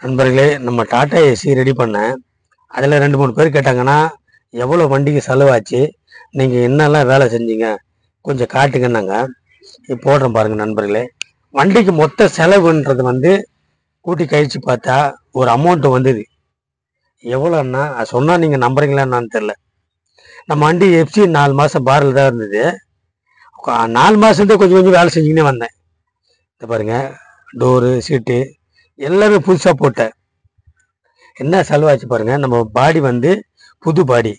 நண்பர்களே, நம்ம Tata AC ready பண்ணேன். அதில் 2-3 பேர் கேட்டாங்கன்னா, எவ்வளோ வண்டிக்கு செலவாச்சு, நீங்கள் என்னெல்லாம் வேலை செஞ்சீங்க, கொஞ்சம் காட்டுங்கன்னாங்க. இப்போ போடுறேன் பாருங்கள் நண்பர்களே. வண்டிக்கு மொத்த செலவுன்றது வந்து கூட்டி கழிச்சு பார்த்தா ஒரு அமௌண்ட் வந்தது. எவ்வளோன்னா அது சொன்னால் நீங்கள் நம்புறீங்களா என்னான்னு தெரில. நம்ம வண்டி எஃப்சி 4 மாதம் பாரில் தான் இருந்தது. 4 மாதத்துலேயே கொஞ்சம் கொஞ்சம் வேலை செஞ்சுக்கினே வந்தேன். இதை பாருங்கள், டோரு சீட்டு எல்லாமே புதுசாக போட்டேன். என்ன செலவாச்சு பாருங்கள். நம்ம பாடி வந்து புது பாடி,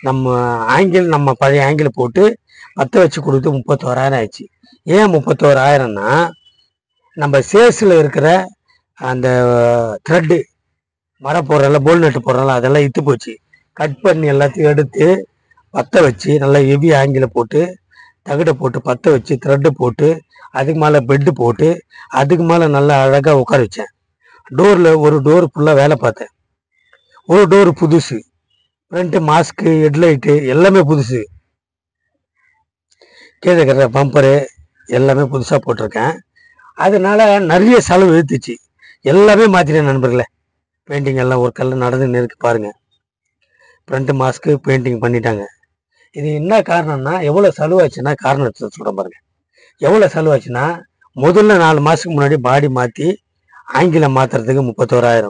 நம்ம பழைய ஆங்கிள் போட்டு பற்ற வச்சு கொடுத்து 31,000 ஆயிடுச்சு. ஏன் 31,000ன்னா, நம்ம சேல்ஸில் இருக்கிற அந்த த்ரெட்டு மரம் போடுறல, போல் நட்டு போடுறல, அதெல்லாம் இத்து போச்சு. கட் பண்ணி எல்லாத்தையும் எடுத்து பற்ற வச்சு நல்லா ஹெவி ஆங்கிள் போட்டு தகடை போட்டு பற்ற வச்சு த்ரெட்டு போட்டு அதுக்கு மேலே பெட்டு போட்டு அதுக்கு மேலே நல்லா அழகாக உட்கார வச்சேன். டோரில் ஒரு டோர் ஃபுல்லாக வேலை பார்த்தேன். ஒரு டோர் புதுசு, ஃப்ரண்ட்டு மாஸ்க்கு ஹெட்லைட்டு எல்லாமே புதுசு, கீழே இருக்கிற பம்பரு எல்லாமே புதுசாக போட்டிருக்கேன். அதனால நிறைய செலவு இழுத்துச்சு. எல்லாமே மாற்றிட்டேன் நண்பர்களே. பெயிண்டிங் எல்லாம் ஒர்க்கெல்லாம் நடந்துன்னு இருக்கு பாருங்கள். ஃப்ரண்ட்டு மாஸ்க்கு பெயிண்டிங் பண்ணிட்டாங்க. இது என்ன காரணம்னா, எவ்வளோ செலவாச்சுன்னா காரணத்தை சொல்கிறேன் பாருங்கள். எவ்வளோ செலவாச்சுன்னா, முதல்ல 4 மாதத்துக்கு முன்னாடி பாடி மாற்றி ஆங்கிலம் மாற்றுறதுக்கு 31,000.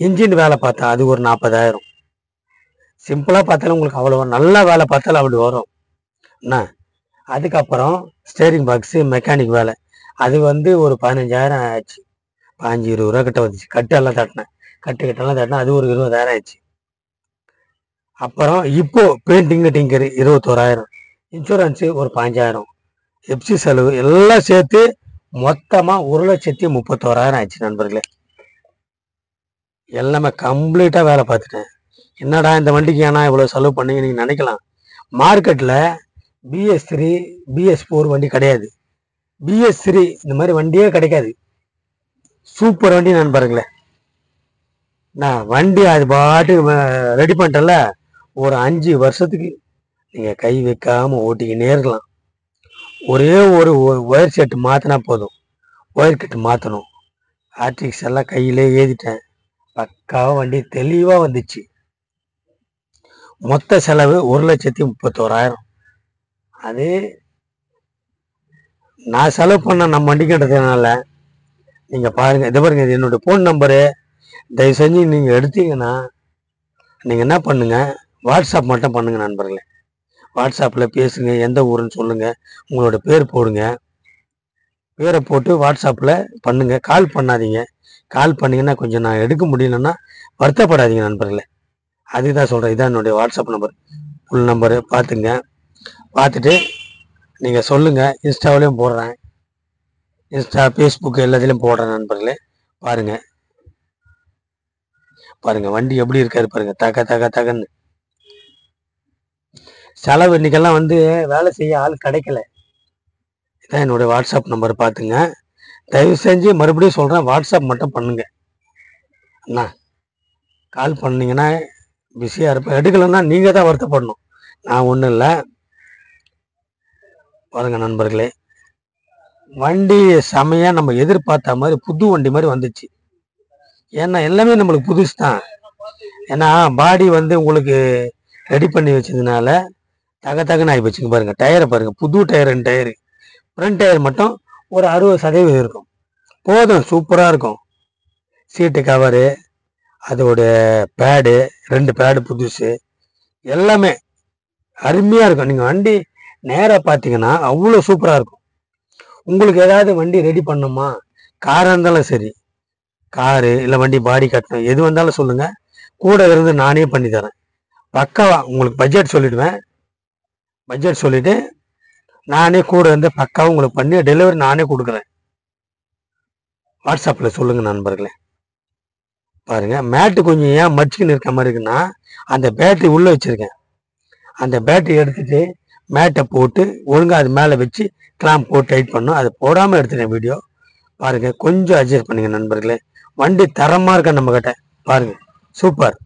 இன்ஜின் வேலை பார்த்தா அது ஒரு 40,000. சிம்பிளாக பார்த்தாலும் உங்களுக்கு அவ்வளோ, நல்லா வேலை பார்த்தாலும் அப்படி வரும் என்ன. அதுக்கப்புறம் ஸ்டேரிங் பாக்ஸு மெக்கானிக் வேலை, அது வந்து ஒரு 15,000 ஆச்சு. 15-20 ரூபா கிட்ட வந்துச்சு. கட்டெல்லாம் தட்டினேன், கட்டெல்லாம் தட்டினேன், அது ஒரு 20,000 ஆயிடுச்சு. அப்புறம் இப்போ பெயிண்டிங்கு டிங்கரு 21,000, இன்சூரன்ஸு ஒரு 5,000, எப்சி செலவு எல்லாம் சேர்த்து மொத்தமாக 1,31,000 ஆயிடுச்சு நண்பர்களே. எல்லாமே கம்ப்ளீட்டாக வேலை பார்த்துட்டேன். என்னடா இந்த வண்டிக்கு ஏன்னா இவ்வளோ செலவு பண்ணீங்க நீங்கள் நினைக்கலாம். மார்க்கெட்டில் BS3 BS4 வண்டி கிடையாது. BS3 இந்த மாதிரி வண்டியே கிடைக்காது. சூப்பர் வண்டி நண்பர்களே. நான் வண்டி அது பாட்டு ரெடி பண்ணிட்டல, ஒரு 5 வருஷத்துக்கு நீங்கள் கை வைக்காமல் ஓட்டிக்கினே இருக்கலாம். ஒரே ஒரு ஒயர் செட்டு மாற்றினா போதும். ஒயர் கட்டு மாற்றணும். ஆர்டிக்ஸ் எல்லாம் கையிலே ஏதிட்டேன். பக்காவாக வண்டி தெளிவாக வந்துச்சு. மொத்த செலவு 1,31,000. அது நான் செலவு பண்ண நம்ம வண்டிக்கின்றதுனால நீங்கள் பாருங்கள். இதை பாருங்கள், இது என்னோடய ஃபோன் நம்பரு. தயவு செஞ்சு நீங்கள் எடுத்தீங்கன்னா நீங்கள் என்ன பண்ணுங்கள், வாட்ஸ்அப் மட்டும் பண்ணுங்கள் நண்பர்களே. வாட்ஸ்அப்பில் பேசுங்க, எந்த ஊருன்னு சொல்லுங்கள், உங்களோட பேர் போடுங்க. பேரை போட்டு வாட்ஸ்அப்பில் பண்ணுங்கள். கால் பண்ணாதீங்க. கால் பண்ணிங்கன்னா கொஞ்சம் நான் எடுக்க முடியலன்னா வருத்தப்படாதீங்க நண்பர்களே. அதுதான் சொல்கிறேன். இதான் என்னுடைய வாட்ஸ்அப் நம்பர், ஃபுல் நம்பரு. பார்த்துங்க, பார்த்துட்டு நீங்கள் சொல்லுங்கள். இன்ஸ்டாவிலையும் போடுறேன், இன்ஸ்டா ஃபேஸ்புக்கு எல்லாத்துலேயும் போடுறேன் நண்பர்களே. பாருங்கள் பாருங்கள் வண்டி எப்படி இருக்காரு பாருங்கள். தகன்னு செலவு. இன்னைக்கெல்லாம் வந்து வேலை செய்ய ஆள் கிடைக்கல. இதான் என்னுடைய வாட்ஸ்அப் நம்பர், பார்த்துங்க. தயவு செஞ்சு மறுபடியும் சொல்கிறேன், வாட்ஸ்அப் மட்டும் பண்ணுங்க அண்ணா. கால் பண்ணீங்கன்னா பிஸியாக இருப்பேன். எடுக்கலைன்னா நீங்கள் தான் வருத்தப்படணும், நான் ஒன்றும் இல்லை. பாருங்கள் நண்பர்களே, வண்டி செமையாக நம்ம எதிர்பார்த்த மாதிரி புது வண்டி மாதிரி வந்துச்சு. ஏன்னா எல்லாமே நம்மளுக்கு புதுசு தான். ஏன்னா பாடி வந்து உங்களுக்கு ரெடி பண்ணி வச்சதுனால தகன்னு ஆகி வச்சுங்க. பாருங்கள் டயரை பாருங்கள், புது டயர் 2 டயரு. ஃப்ரண்ட் டயர் மட்டும் ஒரு 60% இருக்கும், போதும், சூப்பராக இருக்கும். சீட்டு கவரு, அதோட பேடு 2 பேடு புதுசு, எல்லாமே அருமையாக இருக்கும். நீங்கள் வண்டி நேராக பார்த்தீங்கன்னா அவ்வளோ சூப்பராக இருக்கும். உங்களுக்கு ஏதாவது வண்டி ரெடி பண்ணணுமா, காராக இருந்தாலும் சரி, காரு இல்லை வண்டி பாடி கட்டணும், எது வந்தாலும் சொல்லுங்கள், கூட இருந்து நானே பண்ணி தரேன். பக்காவா உங்களுக்கு பட்ஜெட் சொல்லிவிடுவேன். பட்ஜெட் சொல்லிவிட்டு நானே கூட இருந்து பக்காவாக உங்களுக்கு பண்ணி டெலிவரி நானே கொடுக்குறேன். வாட்ஸ்அப்பில் சொல்லுங்கள் நண்பர்களே. பாருங்கள், மேட்டு கொஞ்சம் ஏன் மடிச்சுக்கின்னு இருக்க மாதிரி இருக்குன்னா, அந்த பேட்டரி உள்ளே வச்சுருக்கேன். அந்த பேட்டரி எடுத்துகிட்டு மேட்டை போட்டு ஒழுங்காக அது மேலே வச்சு கிளாம்ப் போட்டு டைட் பண்ணணும். அது போடாமல் எடுத்துட்டேன் வீடியோ. பாருங்கள், கொஞ்சம் அட்ஜஸ்ட் பண்ணுங்கள் நண்பர்களே. வண்டி தரமாக இருக்க நம்ம கிட்ட. பாருங்கள், சூப்பர்.